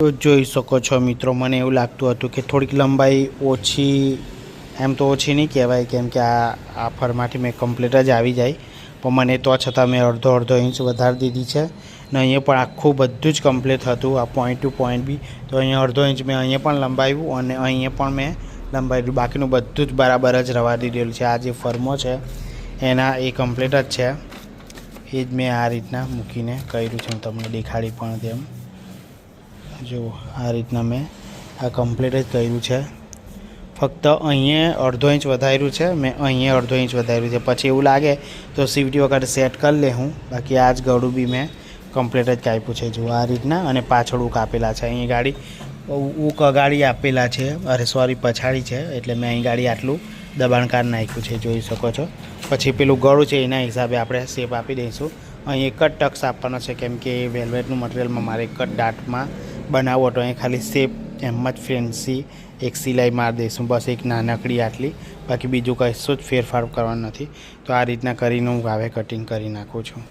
તો જોઈ શકો છો મિત્રો, મને એવું લાગતું હતું કે થોડીક લંબાઈ ઓછી, એમ તો ઓછી નહીં કહેવાય કેમ કે આ ફરમાંથી મેં કમ્પ્લીટ જ આવી જાય, પણ મને તો છતાં મેં અડધો ઇંચ વધારી દીધી છે ને અહીંયા પણ આખું બધું જ કમ્પ્લીટ હતું, આ પોઈન્ટ ટુ પોઈન્ટ બી. તો અહીંયા અડધો ઇંચ મેં અહીંયા પણ લંબાવ્યું અને અહીંયા પણ મેં લંબાવ્યું, બાકીનું બધું જ બરાબર જ રવા દીધેલું છે. આ જે ફર્મો છે એના એ કમ્પ્લીટ જ છે, એ જ મેં આ રીતના મૂકીને કર્યું છે. હું તમને દેખાડી પણ તેમ જો આ રીતના મેં આ કમ્પ્લીટ જ કર્યું છે. ફક્ત અહીંયા અડધો ઇંચ વધાર્યું છે મેં, અહીંયા અડધો ઇંચ વધાર્યું છે. પછી એવું લાગે તો સીવટી વખતે સેટ કરી લે હું, બાકી આ જ ગળું બી મેં કમ્પ્લીટ જ કાપ્યું છે જો આ રીતના. અને પાછળ ઉક આપેલા છે, અહીં ગાડી ઉક અગાડી આપેલા છે, અરે સોરી પછાડી છે, એટલે મેં અહીં ગાડી આટલું દબાણકાર નાખ્યું છે, જોઈ શકો છો. પછી પેલું ગળું છે એના હિસાબે આપણે શેપ આપી દઈશું. અહીં એક જ ટક્સ આપવાનો છે કેમ કે વેલ્વેટનું મટીરિયલમાં મારે એક જ દાંતમાં બનાવો, તો અહીં ખાલી શેપ એમ જ ફેન્સી એક સિલાઈ મારી દઈશું, બસ એક નાનકડી આટલી, બાકી બીજું કશું જ ફેરફાર કરવાનું નથી. તો આ રીતના કરીને હું હવે કટિંગ કરી નાખું છું.